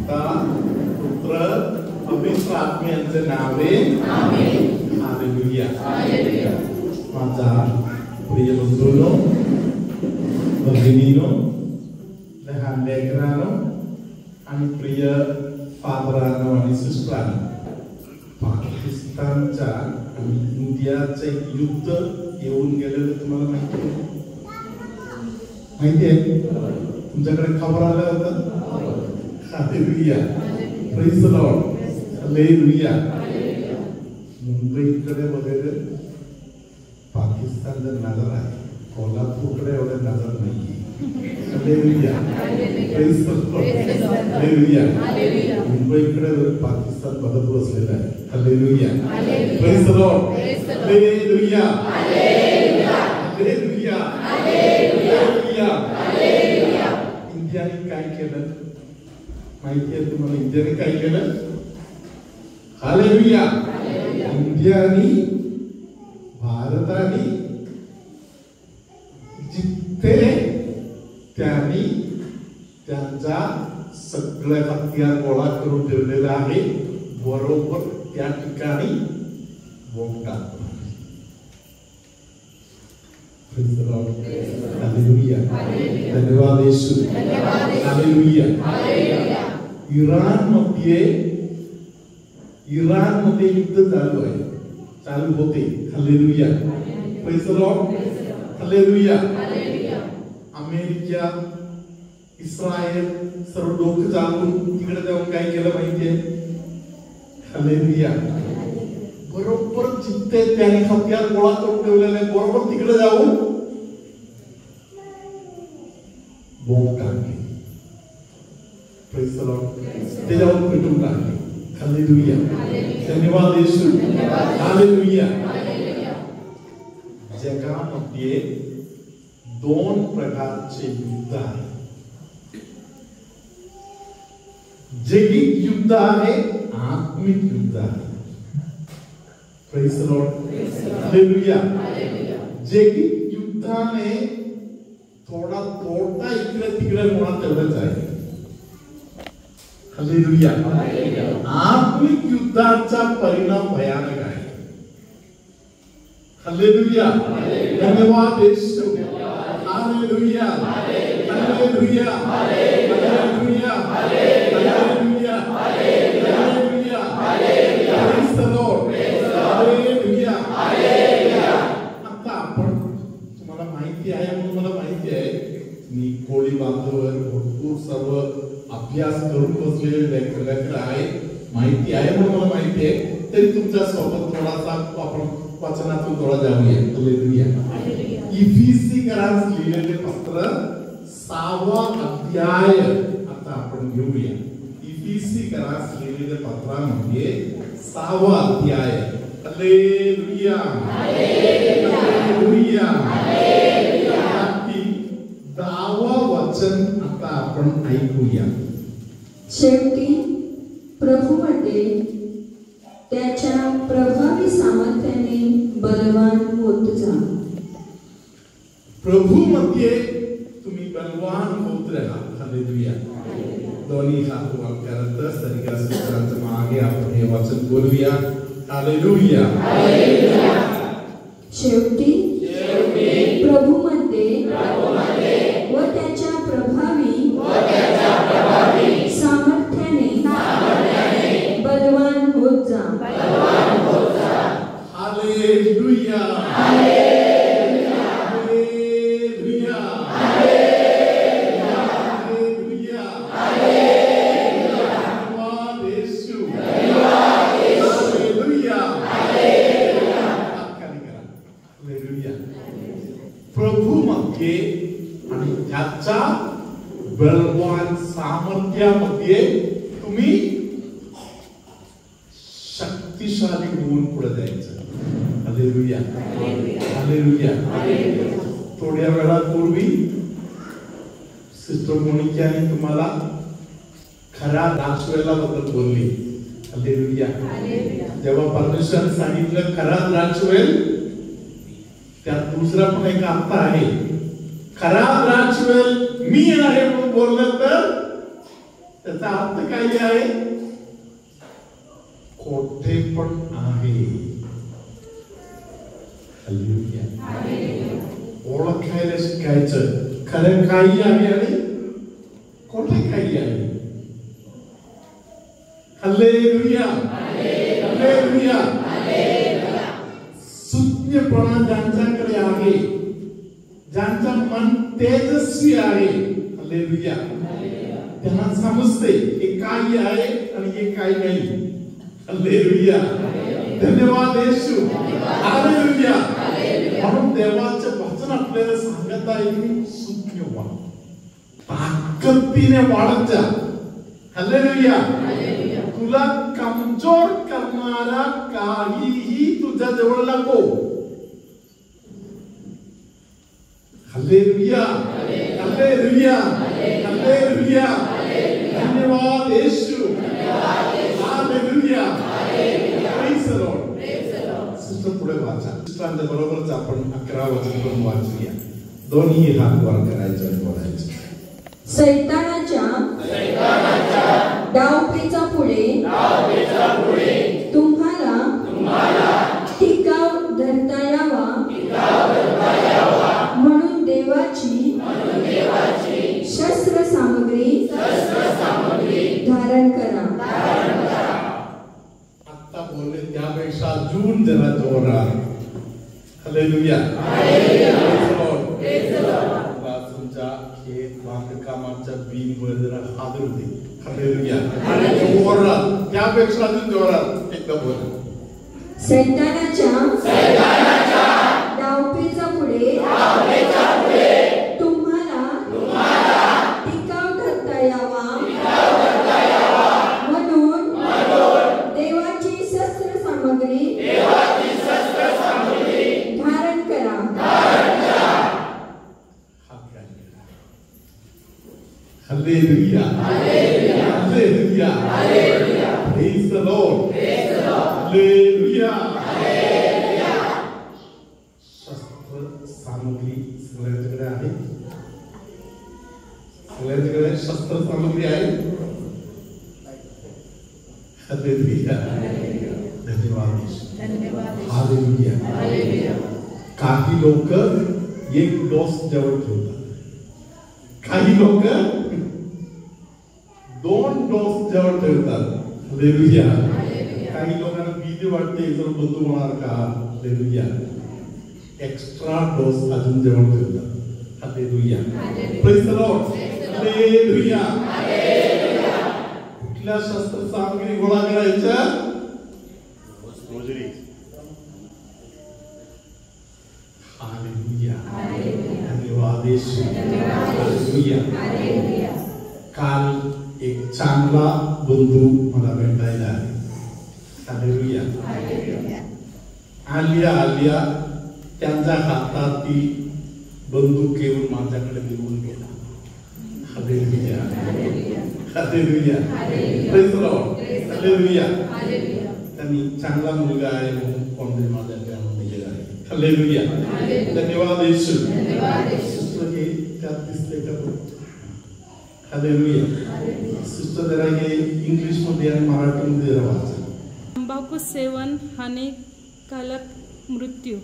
पिता पुत्र पवित्र आत्म्याचे नावे आमेन. हालेलुया. हालेलुया. माझा प्रिय बंधूंनो, भगिनीनो, लहान लेकरांनो आणि प्रिय फादरांनो आणि सिस्टरांनो, पाकिस्तानच्या आणि इंडियाचे युद्ध येऊन गेलेलं तुम्हाला माहिती आहे? तुमच्याकडे खबर आलं होतं? Hallelujah. Praise the Lord. Hallelujah. मुंबईकडे वगैरे पाकिस्तानचं नजर आहे, कोल्हापूरकडे एवढं नजर नाही. Hallelujah. Praise the Lord. Hallelujah. मुंबईकडे पाकिस्तान बघत बसलेला आहे. Hallelujah. Praise the Lord. Hallelujah. Hallelujah. Hallelujah. इंडियाने काय केलं माहिती आहे तुम्हाला? इंडियाने काय केलं? हालेलुया. इंडियाने भारताने जिथे त्यांनी त्यांचा सगळ्या हत्यार गोळा करून ठेवलेला आहे, बरोबर त्या ठिकाणी बॉम्ब टाकतो. धन्यवाद येशू. हालेलुया. इराण मध्ये युद्ध चालू आहे, चालू होते. Hallelujah. Praise the Lord. Hallelujah. America, Israel सर्व डोकं चालून तिकडे जाऊन काय केलं माहितीये? हालेलुया. बरोबर जिथे त्याने हत्यार गोळा करून ठेवलेले, बरोबर तिकडे जाऊन बॉम्ब टाकले. Praise the Lord. ते जाऊन पेटून टाकले. हालेलुया. धन्यवाद येशू. हालेलुया. जगामध्ये दोन प्रकारचे युद्ध आहे. जैविक युद्ध आहे, आत्मिक युद्ध आहे. Praise the Lord. हालेलुया. जैविक युद्धाने थोडा तोडता इकडे तिकडे होणार तेवढंच आहे. हालेलुया. आत्मिक युद्धाचा परिणाम भयानक आहे. हालेलुया. धन्यवाद Yeshu. Hallelujah. Hallelujah. Hallelujah. Hallelujah. Hallelujah. Praise the Lord. Hallelujah. आता आपण, तुम्हाला माहिती आहे म्हणून मला माहिती आहे, मी कोळी बांधवावर भरपूर सर्व अभ्यास करून बसलेले लेकर आहे, माहिती आहे म्हणून मला माहिती आहे. तरी तुमच्या सोबत थोडासा आपण वचनातून थोडा जाऊया. हालेलुया. इफिसीकरांस लिहिलेले पत्र 6वा अध्याय आता आपण घेऊया. इफिसीकरांस लिहिलेले पत्रामध्ये 6वा अध्याय. हालेलुया. हालेलुया. हालेलुया. 10वा वचन आता आपण ऐकूया. शेवटी प्रभूमध्ये त्याच्या प्रभावी सामर्थ्याने बलवान होत जा. प्रभूमध्ये तुम्ही बलवान होत राहा. हालेलुया. दोन्ही हात वर करत सरिगा सूत्रांच्या मागे आपण हे वचन बोलूया. हालेलुया. शेवटी प्रभूमध्ये व त्याच्या प्रभावी सामर्थ्याने बलवान होत जा. हालेलुया. प्रभूमध्ये आणि त्याच्या बलवान सामर्थ्यामध्ये तुम्ही शक्तिशाली होऊन पुढे जायचं. हालेलुया. हालेलुया. थोड्या वेळापूर्वी सिस्टर मोनिकाने तुम्हाला खरा द्राक्षवेला बद्दल बोलली. हालेलुया. जेव्हा परमेश्वराने सांगितलं खरा द्राक्षवेल, त्यात दुसरा पण एक अर्थ आहे. खरा द्राक्षवेल मी आहे म्हणून बोललं तर त्याचा अर्थ काय आहे? खोटे पण आहे. ओळखायला शिकायचं खरं काही आहे आणि खोटे काही आहे. Hallelujah, hallelujah. सुज्ञपणा ज्यांच्याकडे आहे, ज्यांचं मन तेजस्वी आहे, हालेलुया, त्यांना समजते हे काय आहे आणि हे काय नाही. हालेलुया, धन्यवाद येशू, हालेलुया. म्हणून देवाचे वचन आपल्याला सांगत आहे की सुज्ञ व्हा, ताकदीने वाढत जा. हालेलुया. तुला कमजोर करणारा काहीही तुझ्या जवळ नको. Hallelujah, hallelujah, hallelujah. धन्यवाद Yeshu, hallelujah. Praise the Lord. Sister पुढे वाचा. सिस्टरांच्या बरोबरच आपण 11 वचन पण वाचूया. दोन्ही हात वर करायचे आणि बोलायचे. सैतानाच्या डावपेचा पुढे तुम्हाला टिकाव धरता यावा म्हणून देवाची शस्त्र सामग्री धारण करा. आता बोलले त्यापेक्षा अजून जरा जोरात. हालेलुया, तुमच्या हे बांधकामाच्या बीमवर जरा हादरू दे. हालेलुया, जोरात, त्यापेक्षा अजून जोरात एकदा बोला. सैतानाच्या डावपेचा पुढे तुम्हाला टिकाव धरता यावा म्हणून देवाची शस्त्र सामग्री धारण करा. Hallelujah, hallelujah, praise the Lord, hallelujah. शस्त्र सामग्री सगळ्यांच्याकडे आहे. सगळ्यांच्याकडे शस्त्र सामग्री आहे. हालेलुया, धन्यवाद, हालेलुया. काही लोक एक डोस जवळ ठेवतात, काही लोक 2 डोस जवळ ठेवतात. हालेलुया. काही लोकांना भीती वाटते जर बंदूक होणार का. हालेलुया. एक्स्ट्रा डोस अजून जवळ ठेवतात. Hallelujah, praise the Lord, hallelujah. कुठल्या शस्त्र सामग्री गोळा करायच्या? हालेलुया, धन्यवाद येशू, हालेलुया. काल एक चांगला बंधू मला भेटायला आहे. हालेलुया. आलिया त्यांच्या हातातील बंदूक घेऊन माझ्याकडे निघून गेला. Hallelujah, hallelujah, praise the Lord, hallelujah. त्यांनी चांगला मुलगा आहे म्हणून कोणतरी माझ्याकडे आणून दिलेला आहे. हालेलुया, धन्यवाद येशू. सिस्टर हे त्यात दिसले का? हालेलुया. सिस्टर जरा हे इंग्लिश मध्ये आणि मराठी मध्ये जरा वाचा. तंबाकू सेवन हानिकारक मृत्यू.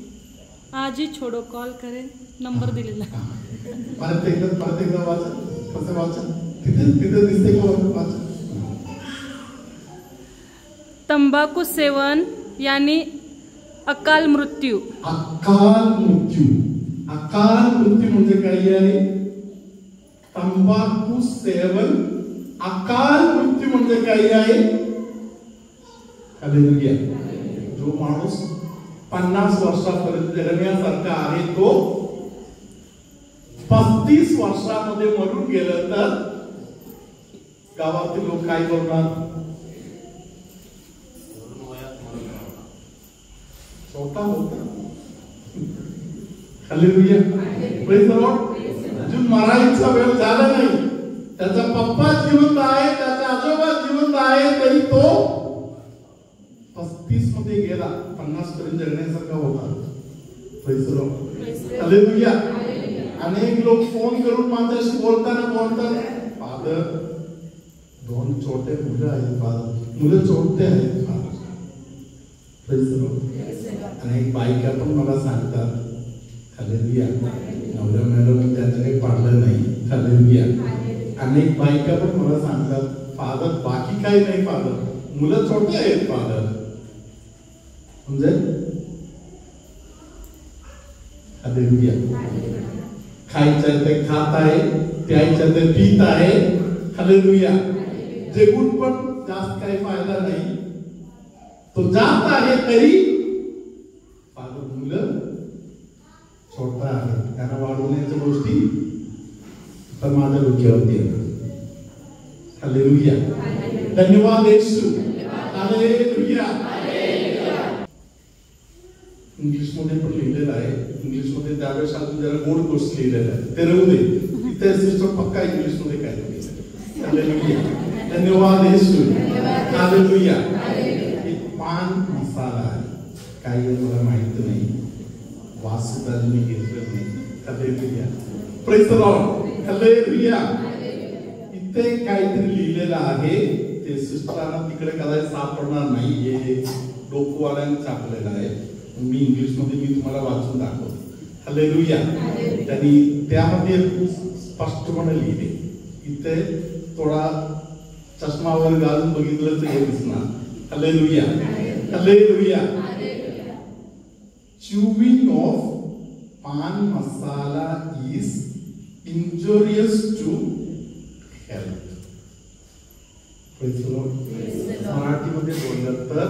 आज ही छोड़ो कॉल करें नंबर दिलेला. परत एकदा वाचा. कसं वाचा? तिथे दिसते का? वाचा. तंबाकू सेवन यानी अकाल मृत्यू. अकाल मृत्यू. अकाल मृत्यू म्हणजे काय आहे? तंबाखू सेवन अकाल मृत्यू म्हणजे काय आहे? हालेलुया. जो माणूस 50 वर्षापर्यंत जगण्यासारखा आहे तो 35 वर्षामध्ये मरून गेलं तर गावातील लोक काय करणार? छोटा होता. Hallelujah, praise the Lord. अजून मरायचा वेळ झाला नाही. त्याचा पप्पा जिवंत आहे, त्याचा आजोबा जिवंत आहे, तरी तो 35 मध्ये गेला. 50 पर्यंत जगण्यासारखा होता. Praise the Lord, hallelujah. अनेक लोक फोन करून माझ्याशी बोलतात, फादर 2 छोटे मुलं आहेत फादर, मुलं छोटे आहेत फादर. Praise the Lord. आणि एक बायका पण मला सांगतात, हालेलुया, नवरा मेला त्याचं काही पाडलं नाही, हालेलुया. अनेक बायका पण मला सांगतात, फादर बाकी काही नाही फादर, मुलं छोटे आहेत फादर. म्हणजे हालेलुया, खायचं ते खात आहे, प्यायचं ते पीत आहे, हालेलुया. जगून पण जास्त काही फायदा नाही, तो जात आहे तरी फादर मुलं छोटा आहे, त्यांना वाढवण्याच्या गोष्टी तर माझ्या डोक्यावरती आहेत. हालेलुया, धन्यवाद येशू, हालेलुया. इंग्लिश मध्ये पण लिहिलेलं आहे, इंग्लिश मध्ये त्यावेळेस अजून जरा गोड गोष्ट लिहिलेलं आहे, ते राहू दे. तिथे सिस्टर पक्का इंग्लिश मध्ये काय लिहिलं. हालेलुया, धन्यवाद येशू, हालेलुया. पान मसाला आहे, काही मला माहित नाही, वास सुद्धा मी घेतलेलं नाही. Hallelujah, praise the Lord, hallelujah. इथे काहीतरी लिहिलेलं आहे, ते सिस्टरांना तिकडे कदाचित सापडणार नाही, हे डोकवाल्यांनी छापलेलं आहे. मी इंग्लिश मध्ये मी तुम्हाला वाचून दाखवतो. हालेलुया. त्यांनी त्यामध्ये स्पष्टपणे लिहिले. इथे थोडा चष्मावर घालून बघितलं तर हे दिसणार. Hallelujah, hallelujah. Chewing of pan masala is injurious to health. Praise the Lord. मराठीमध्ये बोललं तर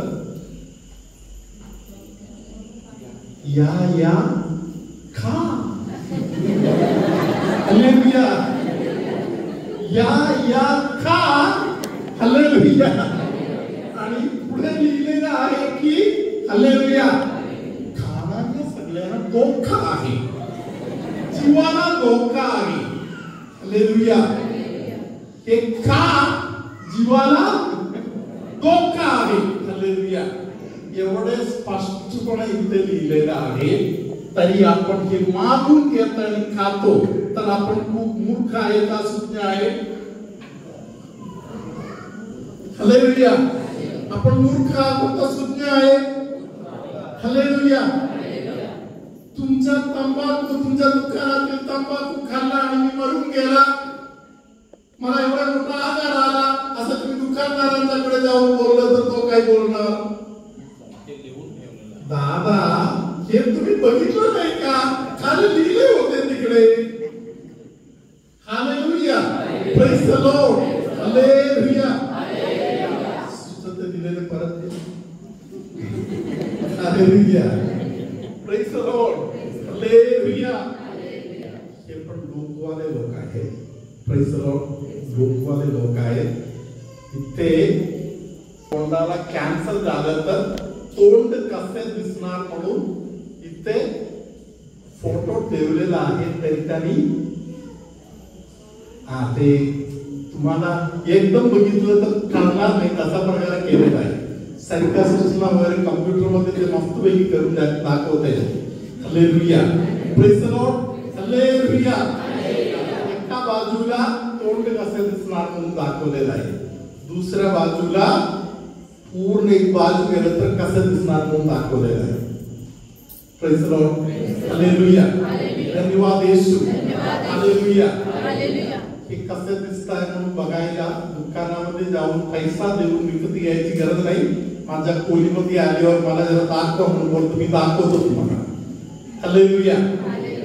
या खा. हालेलुया, या खा. हालेलुया. आणि पुढे लिहिलेलं आहे की हालेलुया, खाणाऱ्या सगळ्यांना धोका आहे, जीवाला धोका आहे. हालेलुया, हे खा, जीवाला धोका आहे. हालेलुया. एवढे स्पष्टपणे इथे लिहिलेलं आहे, तरी आपण हे मागून घेतो आणि खातो, तर आपण खूप मूर्ख आहे का सुज्ञ आहे. हालेलुया. आपण मूर्ख आहोत का सुज्ञ आहे. हालेलुया. तुमचा तंबाखू, तुमच्या दुकानातील तंबाखू खाल्ला आणि मी मरून गेला, मला एवढा मोठा आजार आला, असं तुम्ही दुकानदारांच्याकडे जाऊन बोललं तर तो काय बोलणार. दादा, हे तुम्ही बघितलं नाही का, खाली लिहिले होते तिकडे. Hallelujah, praise the Lord, hallelujah. सुचते दिलेले परत. Hallelujah, praise the Lord, hallelujah. हे पण लोकवाले लोक आहेत. प्रेज द लॉर्ड, लोकवाले लोक आहेत. इथे तोंडाला कॅन्सर झालं तर तोंड कसे दिसणार म्हणून इथे फोटो ठेवलेला आहे. तरी त्यांनी ते तुम्हाला एकदम बघितलं तर कळणार नाही, तसा प्रकार केलेला आहे. सायकायट्रिस्टला वगैरे कम्प्युटर मध्ये ते मस्तपैकी करून दाखवत आहे. Hallelujah, praise the Lord, hallelujah. एका बाजूला तोंड कसे दिसणार म्हणून दाखवलेलं आहे, दुसऱ्या बाजूला पूर्ण एक बाजू गेलं तर कसं दिसणार म्हणून दाखवलेलं आहे. Praise the Lord, hallelujah. धन्यवाद येशू, हालेलुया. हे कसं दिसतंय म्हणून बघायला दुकानामध्ये जाऊन पैसा देऊन विकत घ्यायची गरज नाही. माझ्या खोलीमध्ये आल्यावर मला जरा दाखवा म्हणून बोलतो, मी दाखवतो तुम्हाला. हालेलुया.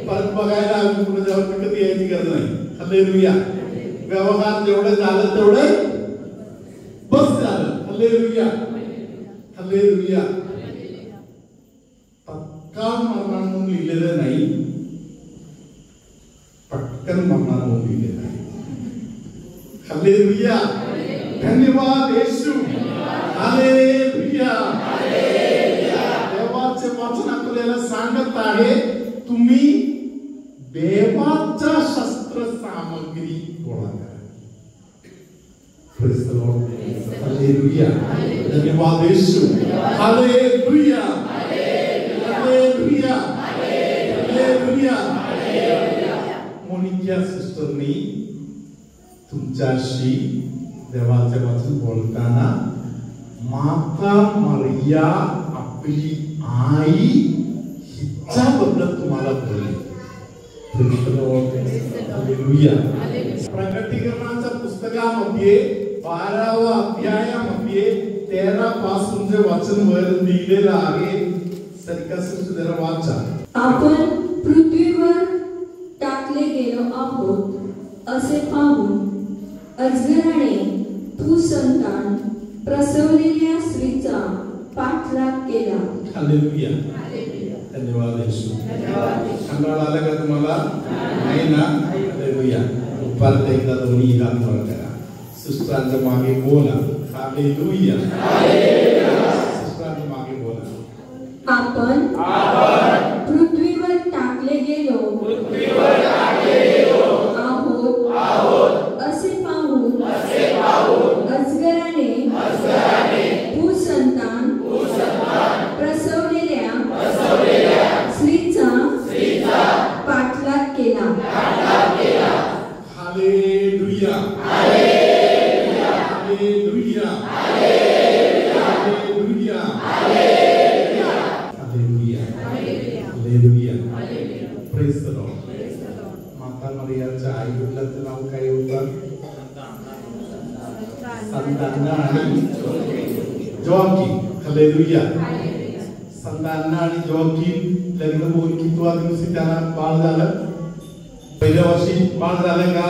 परत बघायला पुढे जेव्हा विकत घ्यायची गरज नाही. हालेलुया. व्यवहार जेवढं झालं तेवढं बस झालं. Hallelujah, hallelujah. तत्काळ मरणार म्हणून लिहिलेलं नाही, पटकन मरणार म्हणून लिहिलेलं आहे. हालेलुया, धन्यवाद येशू, हालेलुया. देवाचे वचन आपल्याला सांगत आहे, तुम्ही देवाच्या शस्त्र सामग्री गोळा करा. Praise the Lord. Hallelujah. धन्यवाद येशू. Hallelujah. Hallelujah. Hallelujah. मोनिका सिस्टरनी तुमच्याशी देवाचे वचन बोलताना माता मरिया आपली आई हिच्याबद्दल तुम्हाला बोलले. हालेलुया. प्रकटीकरणाच्या पुस्तकामध्ये 12व्या अध्यायामध्ये 13 पासून जे वचन वर लिहिलेलं आहे, सरिकासृष्टी जरा वाचा. आपण पृथ्वीवर टाकले गेलो आहोत असे पाहून अजगराने भूसंतान प्रसवलेल्या स्त्रीचा पाठलाग केला. हालेलुया. धन्यवाद येशू. कंटाळा आला का तुम्हाला? नाही ना? हालेलुया. परत एकदा दोन्ही हात वर करा. सिस्टरांच्या मागे बोला. हालेलुया. सिस्टरांच्या मागे बोला. आपण पृथ्वीवर टाकले गेलो आहोत असे पाहून अजगराने भूसंतान प्रसवलेल्या स्त्रीचा पाठलाग केला. Hallelujah. Hallelujah. Hallelujah. Hallelujah. Hallelujah. Praise the Lord. माता मरियाच्या आई वडिलांचं नाव काय होतं? संतांना आणि जोआकीम. हालेलुया. संतांना आणि जोआकीम लग्न होऊन कितवा दिवशी त्यांना बाळ झालं? पहिल्या वर्षी बाळ झालं का?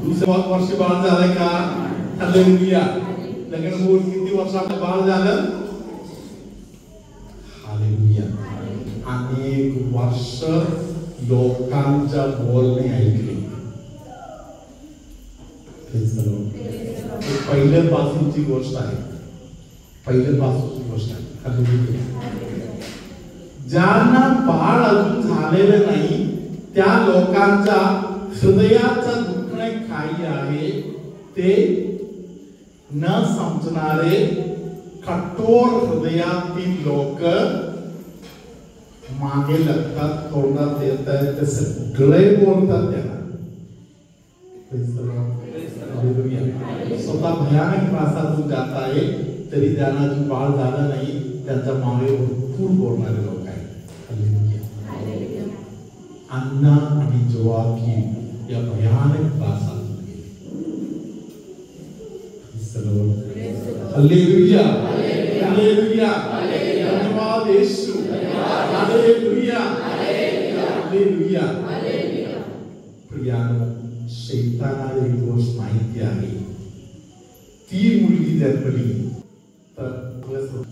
दुसऱ्या वर्षी बाळ झालं का? हालेलुया. लग्न होऊन किती वर्षात बाळ झालं? हालेलुया. अनेक वर्ष लोकांच्या बोलणे ऐकले. पहिल्यापासूनची गोष्ट आहे. पहिल्यापासूनची गोष्ट आहे. हालेलुया. ज्यांना बाळ अजून झालेलं नाही त्या लोकांच्या हृदयाचं दुखणे काही आहे ते न समजणारे कठोर हृदयातील लोक मागे लागतात, तोंडात येत आहेत ते सगळे बोलतात त्यांना. स्वतः भयानक त्रासातून जात आहे तरी त्यांना अजून बाळ झालं नाही त्यांच्या मागे भरपूर बोलणारे लोक आहेत. अन्ना आणि जोआकीम या भयानक त्रासातून गेले. हालेलुया. हालेलुया. धन्यवाद येशू. हालेलुया. हालेलुया. प्रियानो, शैतानाला ही गोष्ट माहिती आहे. ती मुलगी जन्मली तर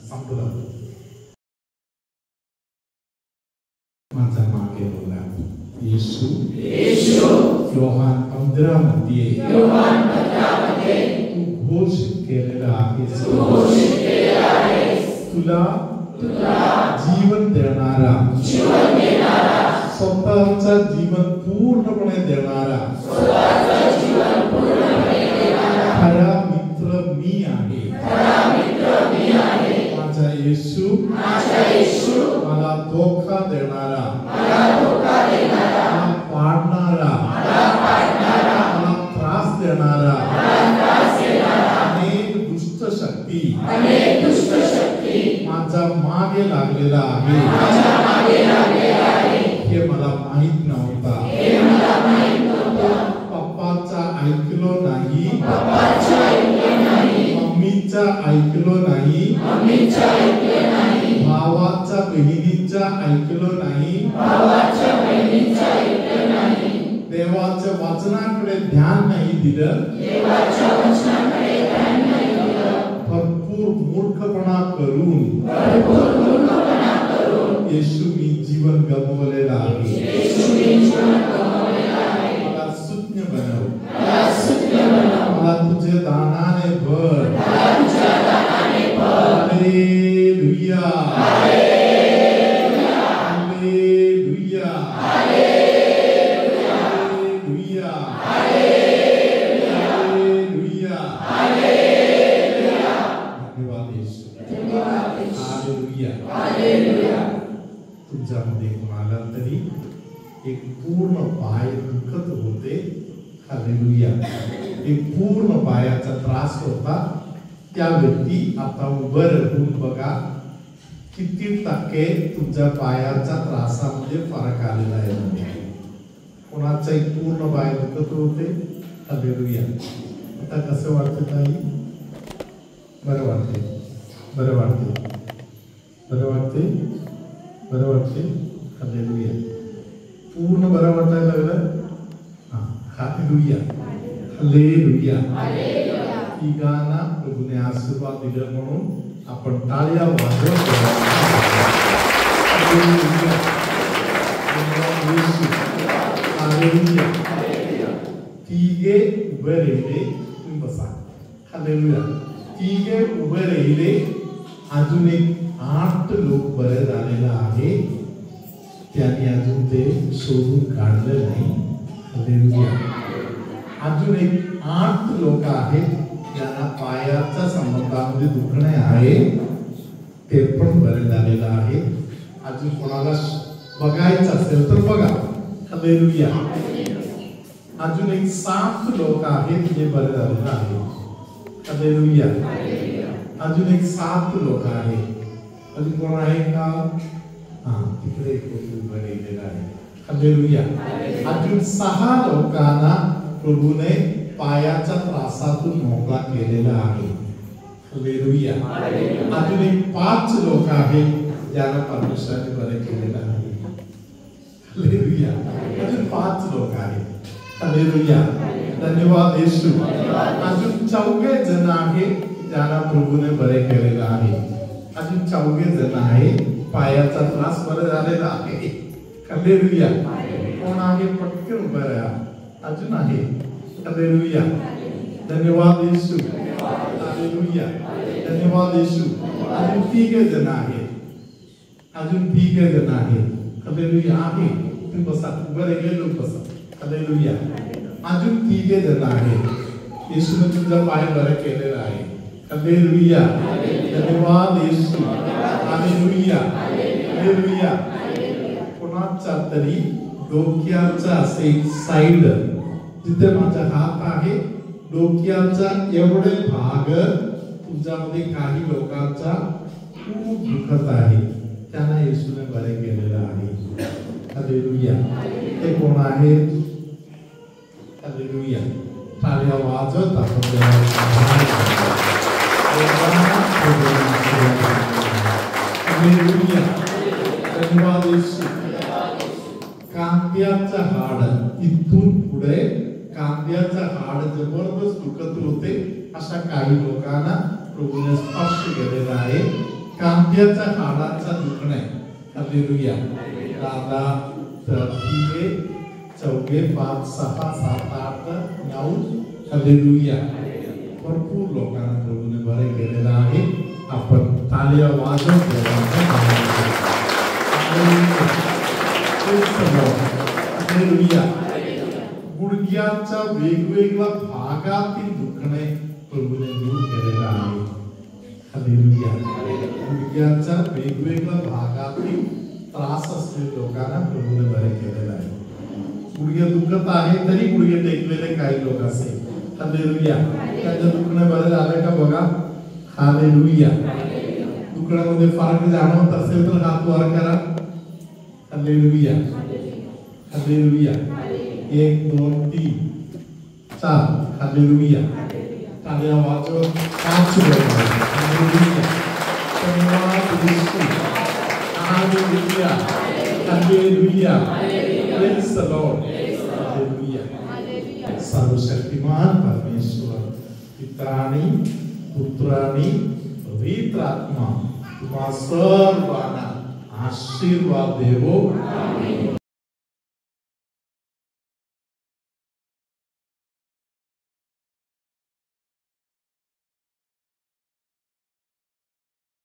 संपलं. माझा मागे बोला. येशू योहान 15 मध्ये तू घोषित केलेला आहेस तुला जीवन देणारा, स्वतःचा जीवन पूर्णपणे देणारा खरा मित्र मी आहे. माझा येशू मला धोका देणारा, मला पाडणारा, मला त्रास देणारा अनेक दुष्ट शक्ती माझा मागे लागलेला आहे. हे मला माहित नव्हता. पप्पाचा ऐकलो नाही, मम्मीचा ऐकलो नाही, भावाचा बहिणीचा ऐकलो नाही, देवाच्या वचनाकडे ध्यान नाही दिलं, भरपूर मूर्खपणा करून येशू मी जीवन गमावलेला आहे. मला सुज्ञ बनव, मला तुझे दानाने भर. हालेलुया. हालेलुया. हालेलुया. हालेलुया. धन्यवाद येशू. हालेलुया. तुमच्यामध्ये कोणाला तरी एक पूर्ण पाय दुखत होते. हालेलुया. एक पूर्ण पायाचा त्रास होता, त्या व्यक्ती आता उभं राहून बघा किती टक्के तुमच्या पायाच्या त्रासामध्ये फरक आलेला आहे. कोणाचा एक पूर्ण पाय दुखत होते, हालेलुया. आता कसं वाटतं ताई? बरं वाटते, बरं वाटते, बरं वाटते, बरं वाटते. हालेलुया. पूर्ण बरं वाटायला लागलं. Hallelujah, hallelujah. तिघांना प्रभूने आशीर्वाद दिले म्हणून आपण टाळ्या वाजवत हालेलुया. हालेलुया. तिघे उभे राहिले, तुम्ही बसा. हालेलुया. तिघे उभे राहिले. अजून एक 8 लोक बरे झालेला आहे, त्यांनी अजून ते शोधून काढलं नाही. हालेलुया. अजून एक 8 लोक आहेत ज्यांना पायाच्या संबंधामध्ये दुखणे आहे, ते पण बरे झालेलं आहे. अजून कोणाला बघायचं असेल तर बघा. हालेलुया. अजून एक 7 लोक आहेत जे बरे झालेले आहेत. हालेलुया. अजून एक 7 लोक आहेत. अजून कोण आहे का? तिकडे उभं राहिलेलं आहे. हालेलुया. अजून 6 लोकांना प्रभूने पायाच्या त्रासातून मोकळा केलेला आहे. हालेलुया. अजून एक 5 लोक आहेत ज्यांना परमेश्वराने बरे केलेलं आहे. हालेलुया. अजून 5 लोक आहेत. हालेलुया. धन्यवाद येशू. अजून 4 जण आहेत ज्यांना प्रभूने बरे केलेलं आहे. अजून 4 जण आहेत पायाचा त्रास बरे झालेला आहे. हालेलुया. कोण आहे? पटकन उभं राहा. अजून आहे. हालेलुया. धन्यवाद येशू. हालेलुया. धन्यवाद येशू. अजून 3 जण आहेत. अजून 3 जण आहेत. हालेलुया. आहे. तुम्ही बसा. उभं राहिले लोक बसा. हालेलुया. अजून 3 जण आहेत. येशूने तुझा पाय बरं केलेला आहे. हालेलुया. धन्यवाद येशू. हालेलुया. हालेलुया. कोणाचा तरी डोक्याचा असे साइड जिथे माझा हात आहे, डोक्याचा एवढे भाग तुमच्यामध्ये काही लोकांचा खूप दुखत आहे, त्यांना येशूने बरे केलेलं आहे. हालेलुया. ते कोण आहे? हालेलुया. टाळ्या वाजवत आपण हालेलुया. धन्यवाद येशू. कांद्याचं हाड इथून पुढे कांद्याचं हाड जबरदस्त दुखत होते, अशा काही लोकांना प्रभूने स्पर्श केलेला आहे. कांद्याच्या हाडाचा दुखणे. हालेलुया. दादा 3 4 5 6 7 8 9. हालेलुया. भरपूर लोकांना प्रभूने बरे केलेलं आहे. आपण टाळ्या वाजवत हालेलुया. गुडघ्याच्या वेगवेगळ्या भागातील दुखणे प्रभूने दूर केलेलं आहे. हालेलुया. गुडघ्याच्या वेगवेगळ्या भागातील त्रास असलेल्या लोकांना प्रभूने बरे केलेलं आहे. गुडघे दुखत आहे तरी गुडघे टेकलेले काही लोक असेल. हालेलुया. त्यांचं दुखणं बरं झालं का बघा. हालेलुया. दुखण्यामध्ये फरक जाणवत असेल तर हात वर करा. हालेलुया. हालेलुया. 1 2 3 4. हालेलुया. टाळ्या वाजवत 5 लोक. हालेलुया. धन्यवाद Yeshu. Hallelujah. Hallelujah. Praise the Lord. Hallelujah. सर्वशक्तिमान परमेश्वर पिता आणि पुत्र आणि पवित्र आत्मा तुम्हा सर्वांना आशीर्वाद देवो.